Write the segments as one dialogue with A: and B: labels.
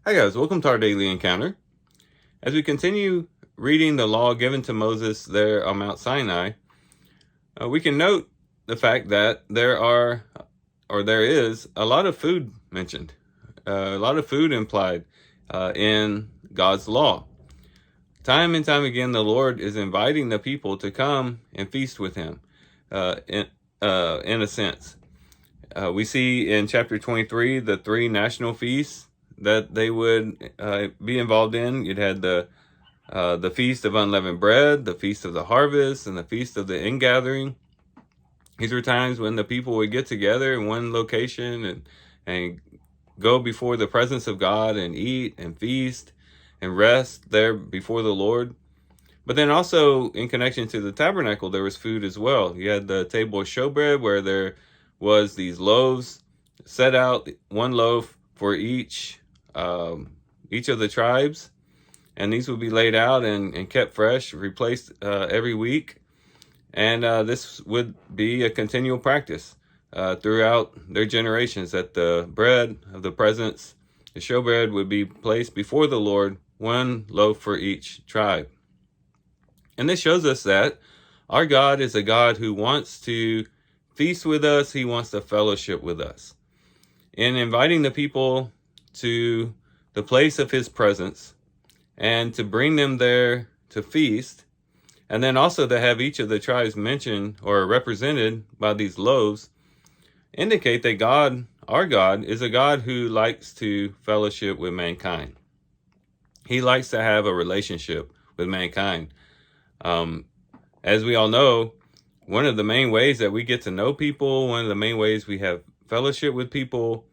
A: Hi guys, welcome to our daily encounter. As we continue reading the law given to Moses there on Mount Sinai, we can note the fact that there is a lot of food mentioned, a lot of food implied in God's law. Time and time again, the Lord is inviting the people to come and feast with Him. In a sense, we see in chapter 23 the three national feasts that they would be involved in. You'd had the Feast of Unleavened Bread, the Feast of the Harvest, and the Feast of the Ingathering. These were times when the people would get together in one location and go before the presence of God and eat and feast and rest there before the Lord. But then also in connection to the tabernacle, there was food as well. You had the table of showbread where there was these loaves set out, one loaf for each of the tribes, and these would be laid out and kept fresh, replaced every week. And this would be a continual practice throughout their generations, that the bread of the presence, the showbread, would be placed before the Lord, one loaf for each tribe. And this shows us that our God is a God who wants to feast with us. He wants to fellowship with us. In inviting the people to the place of His presence and to bring them there to feast, and then also to have each of the tribes mentioned or represented by these loaves, indicate that God, our God, is a God who likes to fellowship with mankind. He likes to have a relationship with mankind. As we all know, one of the main ways that we get to know people, one of the main ways we have fellowship with people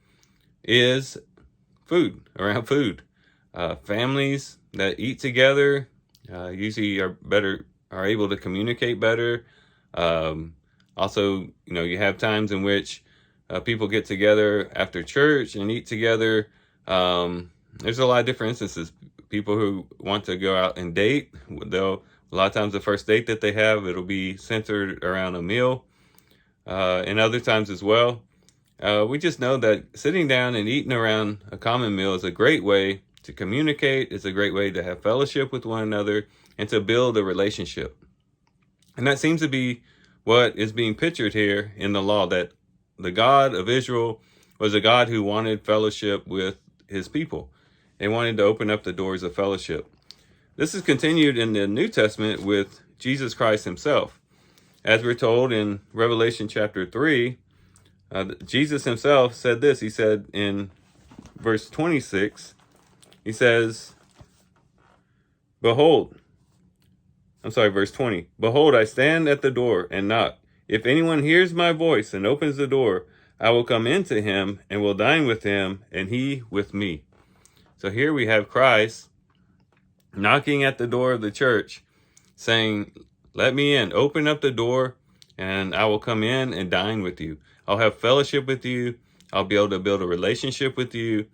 A: is around food. Families that eat together usually are able to communicate better. Also, you have times in which people get together after church and eat together. There's a lot of different instances. People who want to go out and date, a lot of times the first date that they have, it'll be centered around a meal. And other times as well, we just know that sitting down and eating around a common meal is a great way to communicate. It's a great way to have fellowship with one another and to build a relationship. And that seems to be what is being pictured here in the law, that the God of Israel was a God who wanted fellowship with His people and wanted to open up the doors of fellowship. This is continued in the New Testament with Jesus Christ Himself. As we're told in Revelation chapter 3, Jesus Himself said this. He said in verse 26, He says, verse 20, "Behold, I stand at the door and knock. If anyone hears my voice and opens the door, I will come into him and will dine with him and he with me." So here we have Christ knocking at the door of the church, saying, "Let me in, open up the door, and I will come in and dine with you. I'll have fellowship with you. I'll be able to build a relationship with you,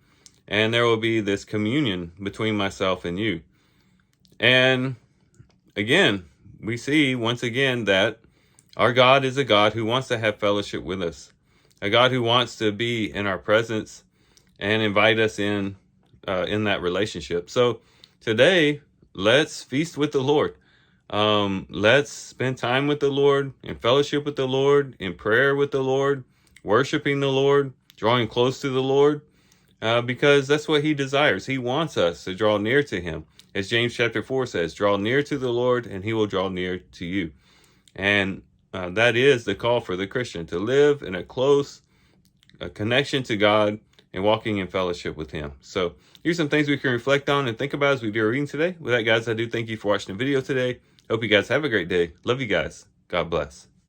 A: and there will be this communion between myself and you." And again, we see once again that our God is a God who wants to have fellowship with us, a God who wants to be in our presence and invite us in that relationship. So today, let's feast with the Lord. Let's spend time with the Lord, in fellowship with the Lord, in prayer with the Lord, worshiping the Lord, drawing close to the Lord, because that's what He desires. He wants us to draw near to Him. As James chapter 4 says, "Draw near to the Lord and He will draw near to you." And that is the call for the Christian, to live in a close connection to God and walking in fellowship with Him. So here's some things we can reflect on and think about as we do our reading today. With that, guys, I do thank you for watching the video today. Hope you guys have a great day. Love you guys. God bless.